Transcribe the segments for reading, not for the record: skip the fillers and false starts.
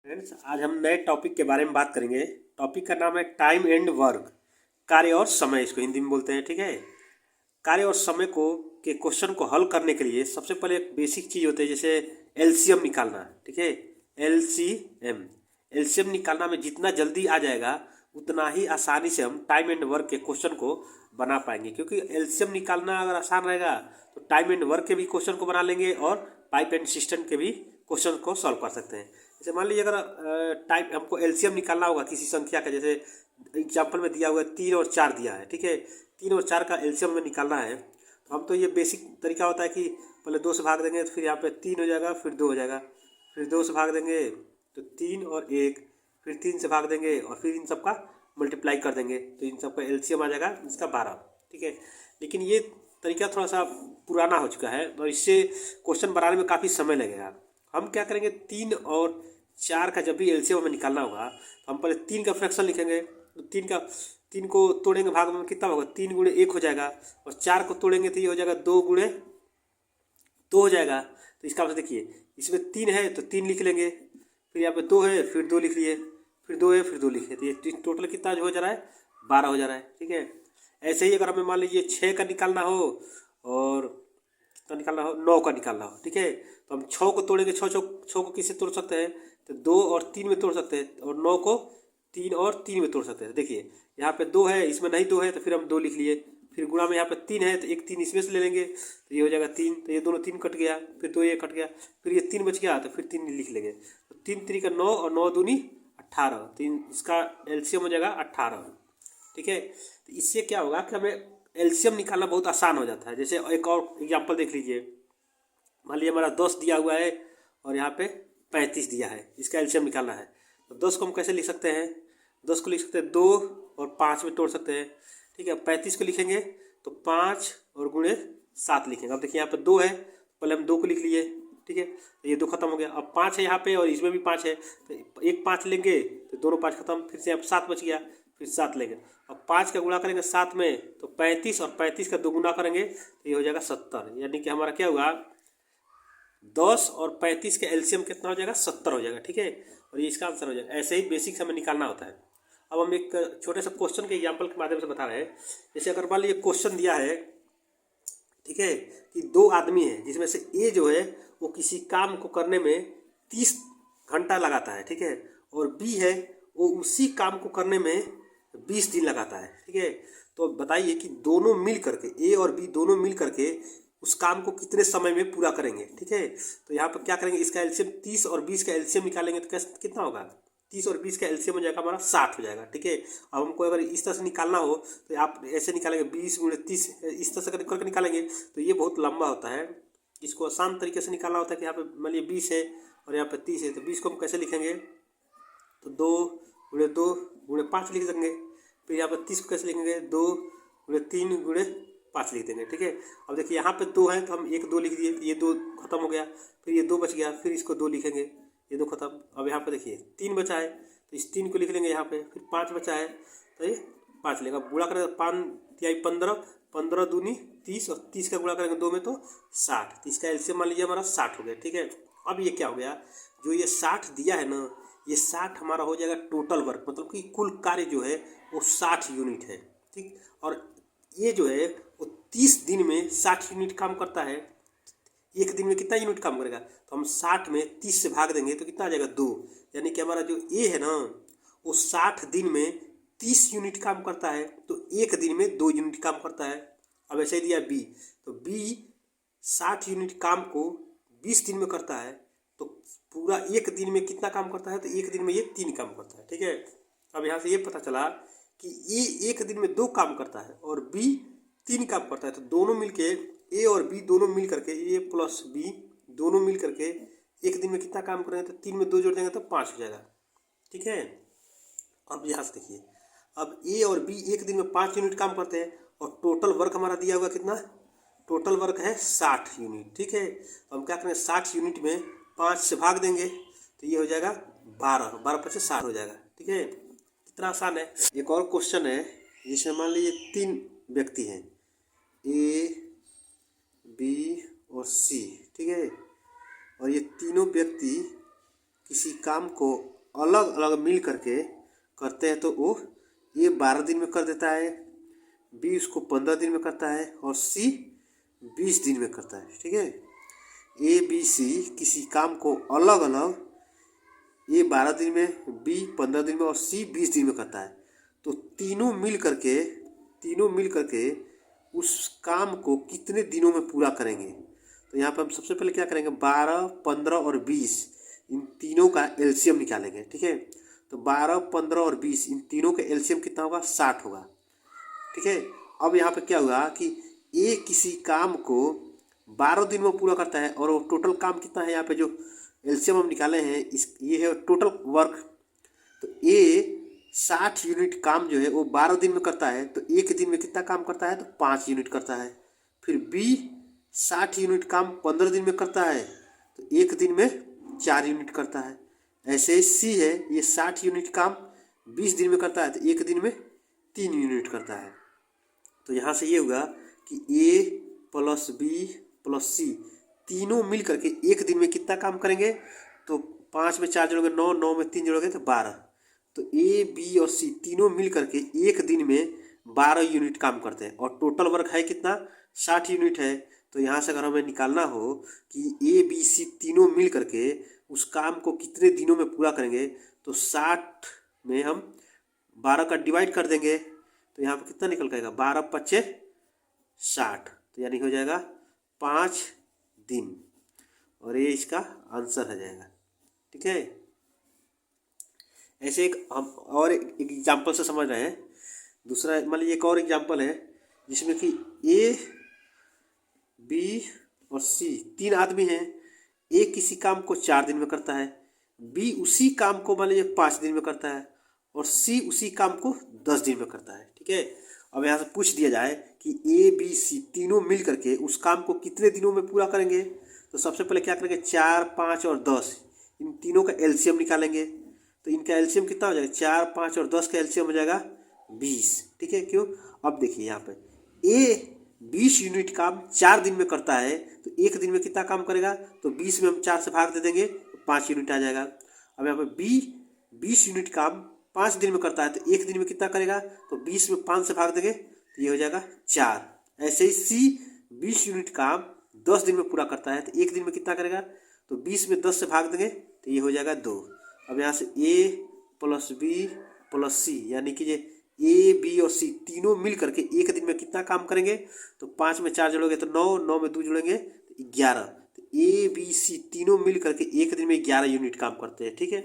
Friends, आज हम नए टॉपिक के बारे में बात करेंगे। टॉपिक का नाम है टाइम एंड वर्क, कार्य और समय, इसको हिंदी में बोलते हैं। ठीक है। कार्य और समय को के क्वेश्चन को हल करने के लिए सबसे पहले एक बेसिक चीज़ होती है, जैसे एलसीएम निकालना। ठीक है। एलसीएम एलसीएम निकालना में जितना जल्दी आ जाएगा उतना ही आसानी से हम टाइम एंड वर्क के क्वेश्चन को बना पाएंगे, क्योंकि एलसीएम निकालना अगर आसान रहेगा तो टाइम एंड वर्क के भी क्वेश्चन को बना लेंगे और पाइप एंड सिस्टम के भी क्वेश्चन को सॉल्व कर सकते हैं। जैसे मान लीजिए अगर टाइप हमको एलसीएम निकालना होगा किसी संख्या का, जैसे एग्जाम्पल में दिया हुआ है 3 और 4 दिया है। ठीक है। 3 और 4 का एलसीएम में निकालना है तो हम तो ये बेसिक तरीका होता है कि पहले 2 से भाग देंगे तो फिर यहाँ पे 3 हो जाएगा, फिर 2 हो जाएगा, फिर 2 से भाग देंगे तो 3 और 1, फिर 3 से भाग देंगे और फिर इन सबका मल्टीप्लाई कर देंगे तो इन सबका एलसीएम आ जाएगा इसका 12। ठीक है। लेकिन ये तरीका थोड़ा सा पुराना हो चुका है और इससे क्वेश्चन बनाने में काफ़ी समय लगेगा। हम क्या करेंगे, 3 और 4 का जब भी एलसीएम हमें निकालना होगा तो हम पहले 3 का फ्रैक्शन लिखेंगे। तो 3 को तोड़ेंगे भाग में कितना होगा, 3 गुणे 1 हो जाएगा, और 4 को तोड़ेंगे तो ये हो जाएगा 2 गुणे 2 हो जाएगा। तो इसका मतलब देखिए, इसमें 3 है तो 3 लिख लेंगे, फिर यहाँ पे 2 है फिर 2 लिख लिए, फिर 2 है फिर 2 लिखे, तो ये टोटल कितना हो जा रहा है, 12 हो जा रहा है। ठीक है। ऐसे ही अगर हमें मान लीजिए 6 का निकालना हो और कितना निकालना हो, 9 का निकालना हो। ठीक है। तो हम 6 को तोड़ेंगे, 6 को किससे तोड़ सकते हैं, तो 2 और 3 में तोड़ सकते हैं, और 9 को 3 और 3 में तोड़ सकते हैं। देखिए यहाँ पे 2 है, इसमें नहीं 2 है तो फिर हम 2 लिख लिए, फिर गुणा में यहाँ पे 3 है तो एक 3 इसमें से ले लेंगे तो ये हो जाएगा 3, तो ये दोनों 3 कट गया, फिर 2 ये कट गया, फिर ये 3 बच गया तो फिर 3 लिख लेंगे। तो 3 3 का 9 और 9 दूनी 18, तो इसका एलसीएम हो जाएगा 18। ठीक है। तो इससे क्या होगा कि हमें एलसीएम निकालना बहुत आसान हो जाता है। जैसे एक और एग्जाम्पल देख लीजिए, मान लीजिए हमारा 10 दिया हुआ है और यहाँ पे 35 दिया है, इसका एलसीएम निकालना है। तो 10 को हम कैसे लिख सकते हैं, 10 को लिख सकते हैं 2 और 5 में तोड़ सकते हैं। ठीक है। 35 को लिखेंगे तो 5 और गुणे 7 लिखेंगे। अब देखिए यहाँ पे 2 है, पहले हम 2 को लिख लिए। ठीक है। तो ये 2 खत्म हो गया, अब 5 है यहाँ पे और इसमें भी 5 है, तो एक 5 लेंगे तो दोनों 5 खत्म, फिर से यहाँ 7 बच गया, फिर 7 लेंगे। अब 5 का गुणा करेंगे 7 में तो 35, और 35 का 2 गुना करेंगे तो ये हो जाएगा 70। यानी कि हमारा क्या हुआ, 10 और 35 का एलसीएम कितना हो जाएगा, 70 हो जाएगा। ठीक है। और ये इसका आंसर हो जाएगा। ऐसे ही बेसिक हमें निकालना होता है। अब हम एक छोटे से क्वेश्चन के एग्जाम्पल के माध्यम से बता रहे हैं। जैसे अगर मान लीजिए क्वेश्चन दिया है, ठीक है, कि 2 आदमी हैं जिसमें से ए जो है वो किसी काम को करने में 30 घंटा लगाता है। ठीक है। और बी है वो उसी काम को करने में 20 दिन लगाता है। ठीक है। तो बताइए कि दोनों मिल करके, ए और बी दोनों मिल करके उस काम को कितने समय में पूरा करेंगे। ठीक है। तो यहाँ पर क्या करेंगे, इसका एलसीएम 30 और 20 का एलसीएम निकालेंगे तो कैसे कितना होगा, 30 और 20 का एलसीएम हो जाएगा हमारा 60 हो जाएगा। ठीक है। अब हमको अगर इस तरह से निकालना हो तो आप ऐसे निकालेंगे 20 गुणे 30, इस तरह से करके निकालेंगे तो ये बहुत लंबा होता है। इसको आसान तरीके से निकालना होता है कि यहाँ पे मान लीजिए 20 है और यहाँ पे 30 है, तो 20 को हम कैसे लिखेंगे, तो 2 गुणे 5 लिख देंगे। फिर यहाँ पर 30 को कैसे लिखेंगे, 2 गुणे 3 गुणे 5 लिख देंगे। ठीक है। अब देखिए यहाँ पे 2 है तो हम 1 2 लिख दिए, ये 2 खत्म हो गया, फिर ये 2 बच गया, फिर इसको 2 लिखेंगे, ये 2 खत्म। अब यहाँ पे देखिए 3 बचा है तो इस 3 को लिख लेंगे यहाँ पे, फिर 5 बचा है तो ये 5 लेगा, गुणा करेंगे 5 तिहाई 15, 15 दूनी 30, और 30 का गुणा करेंगे 2 में तो 60, तो इसका एलसीएम मान लीजिए हमारा 60 हो गया। ठीक है। अब ये क्या हो गया, जो ये 60 दिया है ना, ये 60 हमारा हो जाएगा टोटल वर्क, मतलब कि कुल कार्य जो है वो 60 यूनिट है। ठीक। और ये जो है वो 30 दिन में 60 यूनिट काम करता है। एक दिन में कितना यूनिट काम करेगा, तो हम 60 में 30 से भाग देंगे तो कितना आ जाएगा, 2। यानी कि हमारा जो ए है ना वो 60 दिन में 30 यूनिट काम करता है, तो एक दिन में 2 यूनिट काम करता है। अब ऐसे ही दिया बी, तो बी 60 यूनिट काम को 20 दिन में करता है, तो पूरा एक दिन में कितना काम करता है, तो एक दिन में ये 3 काम करता है। ठीक है। अब यहाँ से ये पता चला कि ए एक दिन में 2 काम करता है और बी 3 काम करता है, तो दोनों मिलके ए और बी दोनों मिल करके, ए प्लस बी दोनों मिल करके एक दिन में कितना काम करेंगे, तो 3 में 2 जोड़ देंगे तो 5 हो जाएगा। ठीक है। अब यहाँ से देखिए, अब ए और बी एक दिन में 5 यूनिट काम करते हैं और टोटल वर्क हमारा दिया हुआ कितना, टोटल वर्क है 60 यूनिट। ठीक है। तो हम क्या करेंगे, 60 यूनिट में 5 से भाग देंगे तो ये हो जाएगा 12, 12 5 60 हो जाएगा। ठीक है। कितना आसान है। एक और क्वेश्चन है, जिसमें मान लीजिए 3 व्यक्ति हैं, ए बी और सी। ठीक है। और ये तीनों व्यक्ति किसी काम को अलग अलग मिल करके करते हैं तो वो ए 12 दिन में कर देता है, बी उसको 15 दिन में करता है और सी 20 दिन में करता है। ठीक है, ए बी सी किसी काम को अलग अलग ए 12 दिन में, बी 15 दिन में और सी 20 दिन में करता है। तो तीनों मिल करके उस काम को कितने दिनों में पूरा करेंगे। तो यहाँ पर हम सबसे पहले क्या करेंगे, 12, 15 और 20 इन तीनों का एलसीएम निकालेंगे। ठीक है, तो 12, 15 और 20 इन तीनों का एलसीएम कितना होगा, 60 होगा। ठीक है, अब यहाँ पे क्या हुआ कि ए किसी काम को 12 दिन में पूरा करता है और वो टोटल काम कितना है, यहाँ पे जो एलसीएम हम निकाले हैं ये है टोटल वर्क। तो ए 60 यूनिट काम जो है वो 12 दिन में करता है, तो एक दिन में कितना काम करता है, तो 5 यूनिट करता है। फिर बी 60 यूनिट काम 15 दिन में करता है, तो एक दिन में 4 यूनिट करता है। ऐसे ही सी है, ये 60 यूनिट काम 20 दिन में करता है, तो एक दिन में 3 यूनिट करता है। तो यहाँ से ये होगा कि ए प्लस बी प्लस सी तीनों मिल करके एक दिन में कितना काम करेंगे, तो 5 में 4 जोड़ोगे 9, 9 में 3 जोड़ोगे तो 12। तो ए बी और सी तीनों मिल करके एक दिन में 12 यूनिट काम करते हैं और टोटल वर्क है कितना, 60 यूनिट है। तो यहाँ से अगर हमें निकालना हो कि ए बी सी तीनों मिल करके उस काम को कितने दिनों में पूरा करेंगे, तो 60 में हम 12 का डिवाइड कर देंगे, तो यहाँ पर कितना निकल जाएगा, 12 पच्चे 60, तो यानी हो जाएगा 5 दिन, और ये इसका आंसर हो जाएगा। ठीक है, ऐसे एक हम और एक एग्जाम्पल से समझ रहे हैं। दूसरा मान लीजिए एक और एग्जाम्पल है जिसमें कि ए बी और सी 3 आदमी हैं। ए किसी काम को 4 दिन में करता है, बी उसी काम को मान लीजिए 5 दिन में करता है और सी उसी काम को 10 दिन में करता है। ठीक है, अब यहाँ से पूछ दिया जाए कि ए बी सी तीनों मिल करके उस काम को कितने दिनों में पूरा करेंगे, तो सबसे पहले क्या करेंगे, 4, 5 और 10 इन तीनों का एलसीएम निकालेंगे। तो इनका एलसीएम कितना हो जाएगा, 4, 5 और 10 का एलसीएम हो जाएगा 20। ठीक है, क्यों, अब देखिए यहाँ पे ए 20 यूनिट काम 4 दिन में करता है, तो एक दिन में कितना काम करेगा, तो 20 में हम 4 से भाग दे देंगे तो 5 यूनिट आ जाएगा। अब यहाँ पे बी 20 यूनिट काम 5 दिन में करता है, तो एक दिन में कितना करेगा, तो 20 में 5 से भाग देंगे तो ये हो जाएगा 4। ऐसे ही सी 20 यूनिट काम 10 दिन में पूरा करता है, तो एक दिन में कितना करेगा, तो 20 में 10 से भाग देंगे तो ये हो जाएगा 2। अब यहाँ से ए प्लस बी प्लस सी यानी कि ये ए बी और सी तीनों मिल करके एक दिन में कितना काम करेंगे, तो 5 में 4 जोड़ोगे तो 9, 9 में 2 जोड़ेंगे तो 11। तो ए बी सी तीनों मिल करके एक दिन में 11 यूनिट काम करते हैं। ठीक है,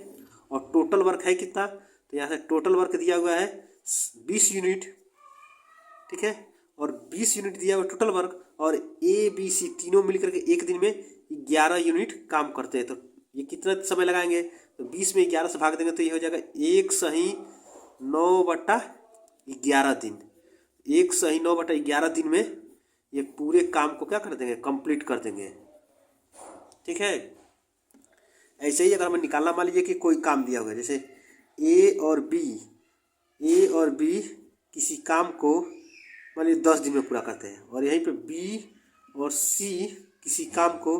और टोटल वर्क है कितना, तो यहाँ से टोटल वर्क दिया हुआ है 20 यूनिट। ठीक है, और 20 यूनिट दिया हुआ टोटल वर्क, और ए बी सी तीनों मिल करके एक दिन में 11 यूनिट काम करते हैं। तो ये कितना समय लगाएंगे, तो 20 में 11 से भाग देंगे तो ये हो जाएगा 1 सही 9/11 दिन। 1 सही 9/11 दिन में ये पूरे काम को क्या कर देंगे, कंप्लीट कर देंगे। ठीक है, ऐसे ही अगर हमें निकालना, मान लीजिए कि कोई काम दिया हुआ है, जैसे ए और बी किसी काम को मान लीजिए 10 दिन में पूरा करते हैं, और यहीं पे बी और सी किसी काम को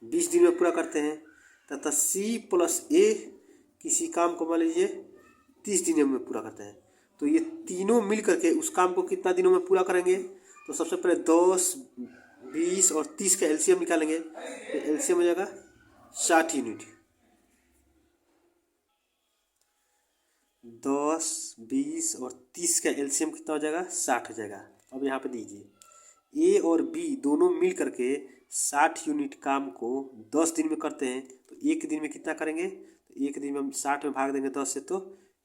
20 दिन में पूरा करते हैं, तथा सी प्लस ए किसी काम को मान लीजिए 30 दिनों में पूरा करते हैं। तो ये तीनों मिल करके उस काम को कितना दिनों में पूरा करेंगे, तो सबसे पहले 10, 20 और 30 का एलसीएम निकालेंगे, तो एलसीएम हो जाएगा 60 यूनिट। 10, 20 और 30 का एलसीएम कितना हो जाएगा, 60 हो जाएगा। अब यहाँ पे दीजिए ए और बी दोनों मिल करके 60 यूनिट काम को 10 दिन में करते हैं, तो एक दिन में कितना करेंगे, तो एक दिन में हम 60 में भाग देंगे 10 से तो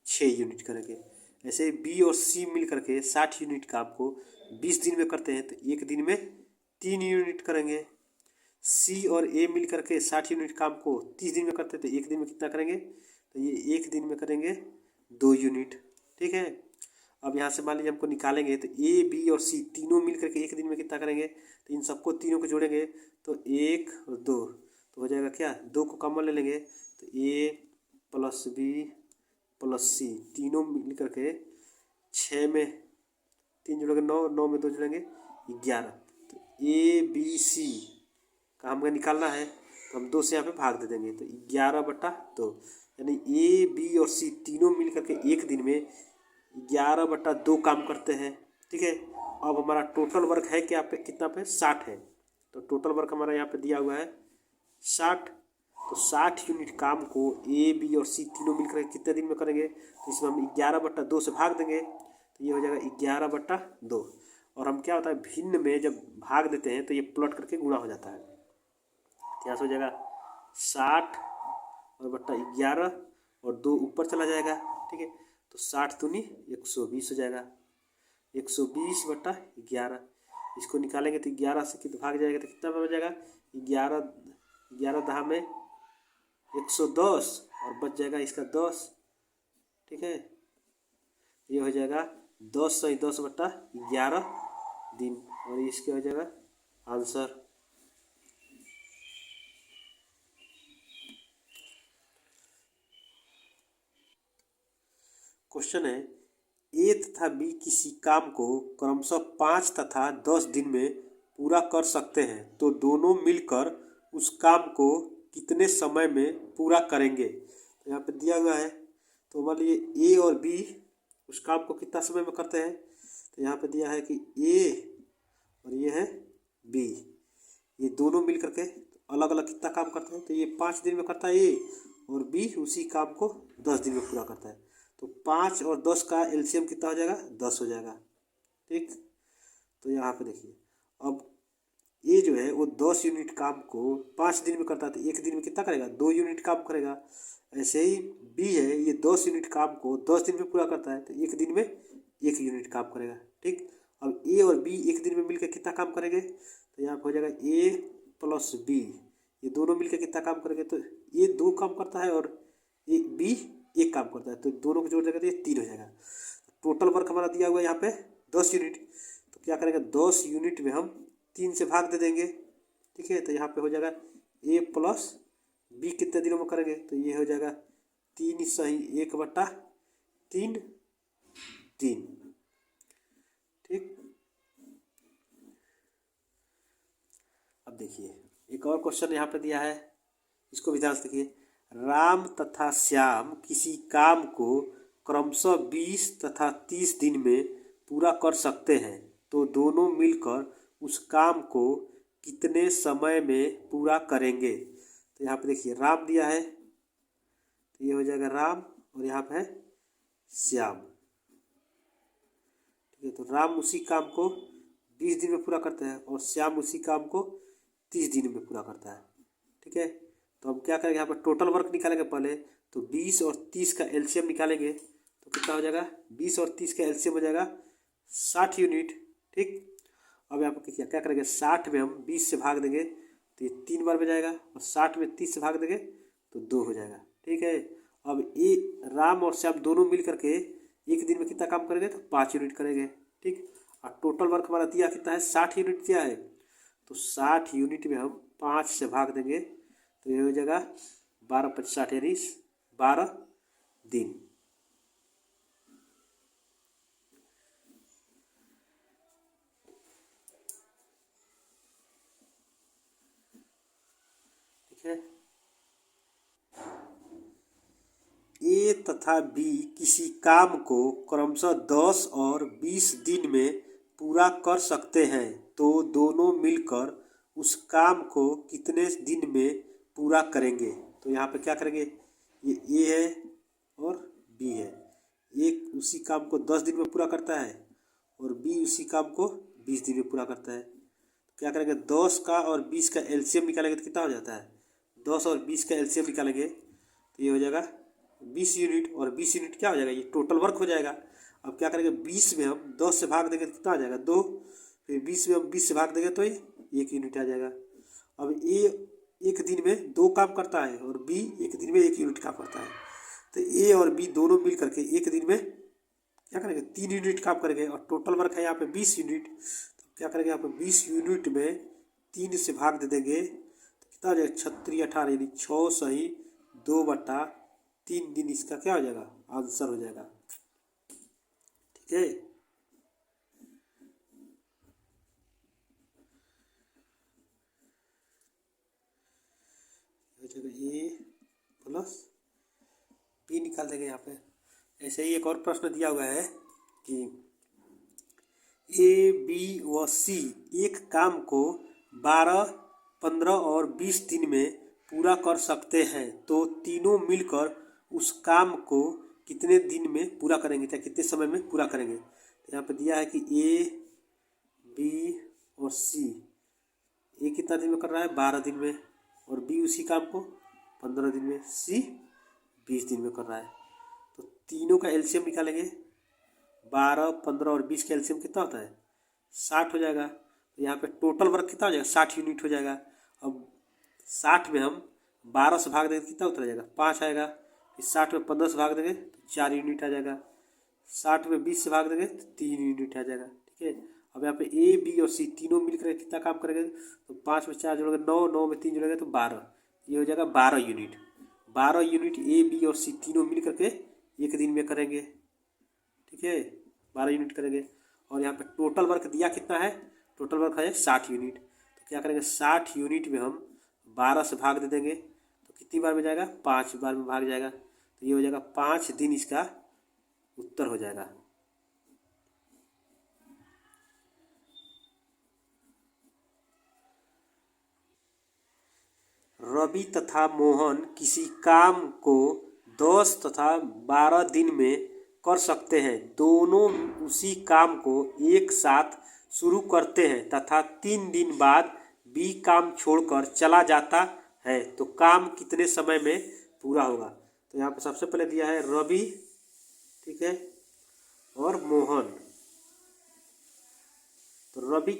6 यूनिट करेंगे। ऐसे बी और सी मिल करके 60 यूनिट काम को 20 दिन में करते हैं, तो एक दिन में 3 यूनिट करेंगे। सी और ए मिल करके 60 यूनिट काम को 30 दिन में करते हैं, तो एक दिन में कितना करेंगे, तो ये एक दिन में करेंगे 2 यूनिट। ठीक है, अब यहाँ से मान लीजिए हमको निकालेंगे, तो ए बी और सी तीनों मिल करके एक दिन में कितना करेंगे, तो इन सबको तीनों को जोड़ेंगे तो 1 और 2, तो हो जाएगा क्या, 2 को कॉमन ले लेंगे तो ए प्लस बी प्लस सी तीनों मिल करके 6 में 3 जोड़ेंगे 9, 9 में 2 जोड़ेंगे 11। तो ए बी सी का हमें निकालना है, तो हम 2 से यहाँ पे भाग दे देंगे, तो 11/2 यानी ए बी और सी तीनों मिल करके एक दिन में 11/2 काम करते हैं। ठीक है, अब हमारा टोटल वर्क है क्या पे, कितना पे 60 है। तो टोटल वर्क हमारा यहाँ पे दिया हुआ है 60। तो 60 यूनिट काम को ए बी और सी तीनों मिलकर कितने दिन में करेंगे, तो इसमें हम 11/2 से भाग देंगे, तो ये हो जाएगा 11/2। और हम क्या होता है भिन्न में जब भाग देते हैं तो ये प्लॉट करके गुणा हो जाता है। तो यहाँ से हो जाएगा 60 और बट्टा 11 और 2 ऊपर चला जाएगा। ठीक है, तो 60 दूनी 120 हो जाएगा, 120/11। इसको निकालेंगे तो 11 से कितना भाग जाएगा तो कितना हो जाएगा 11 दहा में 110 और बच जाएगा इसका 10। ठीक है, ये हो जाएगा 10/10/11 दिन, और इसके हो जाएगा आंसर। क्वेश्चन है ए तथा बी किसी काम को क्रमशः 5 तथा 10 दिन में पूरा कर सकते हैं, तो दोनों मिलकर उस काम को कितने समय में पूरा करेंगे। तो यहाँ पे दिया हुआ है, तो मान लीजिए ए और बी उस काम को कितना समय में करते हैं। तो यहाँ पे दिया है कि ए और ये है बी, ये दोनों मिल करके अलग अलग कितना काम करते हैं। तो ये 5 दिन में करता है ए, और बी उसी काम को 10 दिन में पूरा करता है। तो 5 और 10 का एलसीएम कितना हो जाएगा 10 हो जाएगा। ठीक, तो यहाँ पे देखिए अब ये जो है वो 10 यूनिट काम को 5 दिन में करता है, तो एक दिन में कितना करेगा 2 यूनिट काम करेगा। ऐसे ही बी है, ये 10 यूनिट काम को 10 दिन में पूरा करता है, तो एक दिन में 1 यूनिट काम करेगा। ठीक, अब ए और बी एक दिन में मिलकर कितना काम करेंगे, तो यहाँ पर हो जाएगा ए प्लस बी, ये दोनों मिलकर कितना काम करेंगे, तो ये 2 काम करता है और ये बी 1 काम करता है, तो दोनों को जोड़ देगा तो ये 3 हो जाएगा। टोटल वर्क हमारा दिया हुआ है यहाँ पे 10 यूनिट, तो क्या करेंगे 10 यूनिट में हम 3 से भाग दे देंगे। ठीक है, तो यहाँ पे हो जाएगा ए प्लस बी कितने दिनों में करेंगे, तो ये हो जाएगा 3/1/3 दिन। ठीक, अब देखिए एक और क्वेश्चन यहाँ पे दिया है, इसको भी ध्यान से देखिए। राम तथा श्याम किसी काम को क्रमशः 20 तथा 30 दिन में पूरा कर सकते हैं, तो दोनों मिलकर उस काम को कितने समय में पूरा करेंगे। तो यहाँ पे देखिए राम दिया है, तो ये हो जाएगा राम, और यहाँ पे है श्याम। ठीक है, तो राम उसी काम को 20 दिन में पूरा करता है और श्याम उसी काम को 30 दिन में पूरा करता है। ठीक है, तो हम क्या करेंगे यहाँ पर टोटल वर्क निकालेंगे पहले, तो 20 और 30 का एलसीएम निकालेंगे, तो कितना हो जाएगा 20 और 30 का एलसीएम हो जाएगा 60 यूनिट। ठीक, अब यहाँ पर क्या करेंगे 60 में हम 20 से भाग देंगे तो ये 3 बार में जाएगा, और 60 में 30 से भाग देंगे तो 2 हो जाएगा। ठीक है, अब ये राम और श्याम दोनों मिल करके एक दिन में कितना काम करेंगे, तो 5 यूनिट करेंगे। ठीक, और टोटल वर्क हमारा दिया कितना है 60 यूनिट दिया है, तो 60 यूनिट में हम 5 से भाग देंगे, तो ये हो जाएगा 12/5 यानी 12 दिन। ठीक है, ए तथा बी किसी काम को क्रमशः 10 और 20 दिन में पूरा कर सकते हैं, तो दोनों मिलकर उस काम को कितने दिन में पूरा करेंगे। तो यहाँ पे क्या करेंगे, ये ए है और बी है, एक उसी काम को 10 दिन में पूरा करता है और बी उसी काम को 20 दिन में पूरा करता है। तो क्या करेंगे 10 का और 20 का एलसीएम निकालेंगे तो कितना हो जाता है, 10 और 20 का एलसीएम निकालेंगे तो ये हो जाएगा 20 यूनिट, और 20 यूनिट क्या हो जाएगा ये टोटल वर्क हो जाएगा। अब क्या करेंगे 20 में हम 10 से भाग देंगे तो कितना आ जाएगा 2, फिर 20 में हम 20 से भाग देंगे तो ये 1 यूनिट आ जाएगा। अब ए एक दिन में 2 काम करता है और बी एक दिन में 1 यूनिट काम करता है, तो ए और बी दोनों मिल करके एक दिन में क्या करेंगे 3 यूनिट काम करेंगे, और टोटल वर्क है यहाँ पे 20 यूनिट। तो क्या करेंगे यहाँ पे 20 यूनिट में 3 से भाग दे देंगे तो कितना हो जाएगा 36/18 यानी 6 सही 2/3 दिन, इसका क्या हो जाएगा आंसर हो जाएगा। ठीक है, ए प्लस बी निकाल देंगे यहाँ पे। ऐसे ही एक और प्रश्न दिया हुआ है कि ए, बी व सी एक काम को 12, 15 और 20 दिन में पूरा कर सकते हैं, तो तीनों मिलकर उस काम को कितने दिन में पूरा करेंगे, या कितने समय में पूरा करेंगे। तो यहाँ पे दिया है कि ए, बी और सी, ए कितना दिन में कर रहा है, 12 दिन में, और बी उसी काम को 15 दिन में, सी 20 दिन में कर रहा है। तो तीनों का एलसीएम निकालेंगे। 12, 15 और 20 का एलसीएम कितना होता है, 60 हो जाएगा। तो यहाँ पे टोटल वर्क कितना हो जाएगा, 60 यूनिट हो जाएगा। अब 60 में हम 12 से भाग देंगे कितना उतर जाएगा, 5 आएगा। फिर 60 में 15 से भाग देंगे तो 4 यूनिट आ जाएगा। 60 में 20 से भाग देंगे तो 3 यूनिट आ जाएगा। ठीक है, अब यहाँ पे ए, बी और सी तीनों मिलकर कितना काम करेंगे, तो 5 में 4 जोड़ेंगे 9, 9 में 3 जोड़ेंगे तो 12, ये हो जाएगा 12 यूनिट। 12 यूनिट ए, बी और सी तीनों मिल करके एक दिन में करेंगे। ठीक है, 12 यूनिट करेंगे। और यहाँ पे टोटल वर्क दिया कितना है, टोटल वर्क है 60 यूनिट। तो क्या करेंगे, 60 यूनिट में हम 12 से भाग दे देंगे तो कितनी बार में जाएगा, 5 बार में भाग जाएगा। तो ये हो जाएगा 5 दिन, इसका उत्तर हो जाएगा। रवि तथा मोहन किसी काम को 10 तथा 12 दिन में कर सकते हैं। दोनों उसी काम को एक साथ शुरू करते हैं तथा 3 दिन बाद बी काम छोड़कर चला जाता है, तो काम कितने समय में पूरा होगा। तो यहाँ पर सबसे पहले दिया है रवि, ठीक है, और मोहन। तो रवि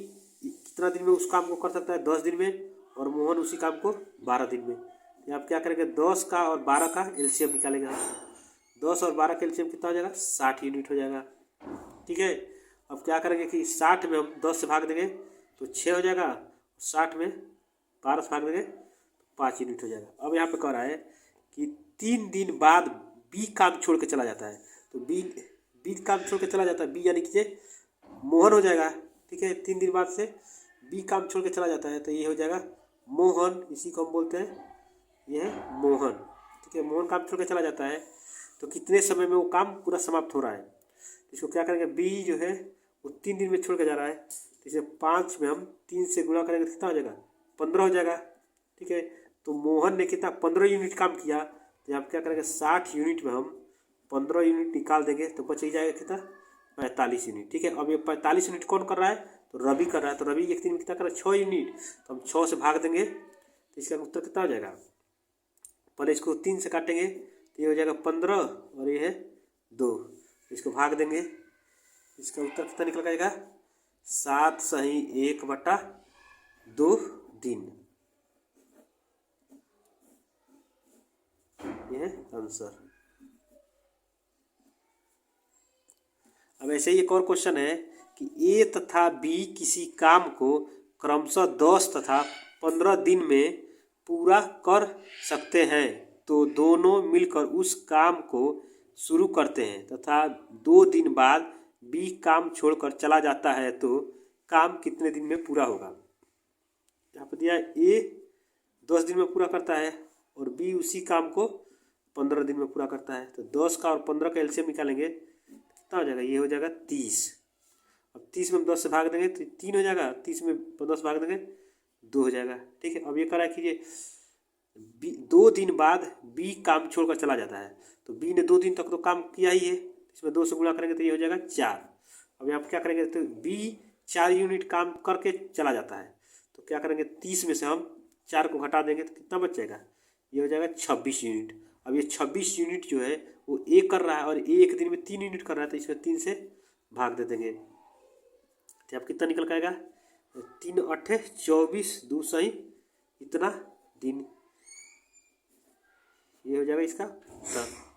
कितना दिन में उस काम को कर सकता है, 10 दिन में, और मोहन उसी काम को 12 दिन में। यहाँ आप क्या करेंगे, 10 का और 12 का एलसीएम निकालेंगे। 10 और 12 का एलसीएम कितना हो जाएगा, 60 यूनिट हो जाएगा। ठीक है, अब क्या करेंगे कि 60 में हम 10 से भाग देंगे तो 6 हो जाएगा, 60 में 12 से भाग देंगे तो 5 यूनिट हो जाएगा। अब यहाँ पे कह रहा है कि 3 दिन बाद बी काम छोड़ के चला जाता है। तो बी काम छोड़ के चला जाता है, बी यानी कि ये मोहन हो जाएगा। ठीक है, 3 दिन बाद से बी काम छोड़ के चला जाता है, तो ये हो जाएगा मोहन, इसी को हम बोलते हैं, ये है मोहन। ठीक है, मोहन काम छोड़ के चला जाता है, तो कितने समय में वो काम पूरा समाप्त हो रहा है। इसको क्या करेंगे, बी जो है वो 3 दिन में छोड़ के जा रहा है, तो इसे 5 में हम 3 से गुणा करेंगे तो कितना हो जाएगा, 15 हो जाएगा। ठीक है, तो मोहन ने कितना, 15 यूनिट काम किया। तो यहाँ क्या करेंगे, 60 यूनिट में हम 15 यूनिट निकाल देंगे तो बच ही जाएगा कितना, 45 यूनिट। ठीक है, अब ये 45 यूनिट कौन कर रहा है, तो रवि कर रहा है। तो रवि एक दिन में कितना कर रहा है, 6 यूनिट। तो हम 6 से भाग देंगे तो इसका उत्तर कितना हो जाएगा, पहले इसको 3 से काटेंगे तो ये हो जाएगा 15, और ये है 2, इसको भाग देंगे, इसका उत्तर कितना निकल जाएगा, 7 सही 1/2 दिन। ये है आंसर। अब ऐसे ही एक और क्वेश्चन है कि ए तथा बी किसी काम को क्रमशः 10 तथा 15 दिन में पूरा कर सकते हैं, तो दोनों मिलकर उस काम को शुरू करते हैं तथा 2 दिन बाद बी काम छोड़कर चला जाता है, तो काम कितने दिन में पूरा होगा। यहाँ पर दिया ए 10 दिन में पूरा करता है और बी उसी काम को 15 दिन में पूरा करता है। तो 10 का और 15 का एलसीएम निकालेंगे, कितना हो जाएगा, ये हो जाएगा 30। अब 30 में हम 10 से भाग देंगे तो 3 हो जाएगा, 30 में 15 से भाग देंगे 2 हो जाएगा। ठीक है, अब ये कह रहा है कि ये 2 दिन बाद बी काम छोड़कर चला जाता है, तो बी ने 2 दिन तक तो काम किया ही है, इसमें 2 से गुणा करेंगे तो ये हो जाएगा 4। अब यहाँ पर क्या करेंगे, तो बी 4 यूनिट काम करके चला जाता है, तो क्या करेंगे, 30 में से हम 4 को घटा देंगे तो कितना बच जाएगा, ये हो जाएगा 26 यूनिट। अब ये 26 यूनिट जो है वो ए कर रहा है और ए एक दिन में 3 यूनिट कर रहा है, तो इसमें 3 से भाग दे देंगे तो अब कितना निकल आएगा, 3 8 24, 2 सही इतना दिन, ये हो जाएगा इसका उत्तर।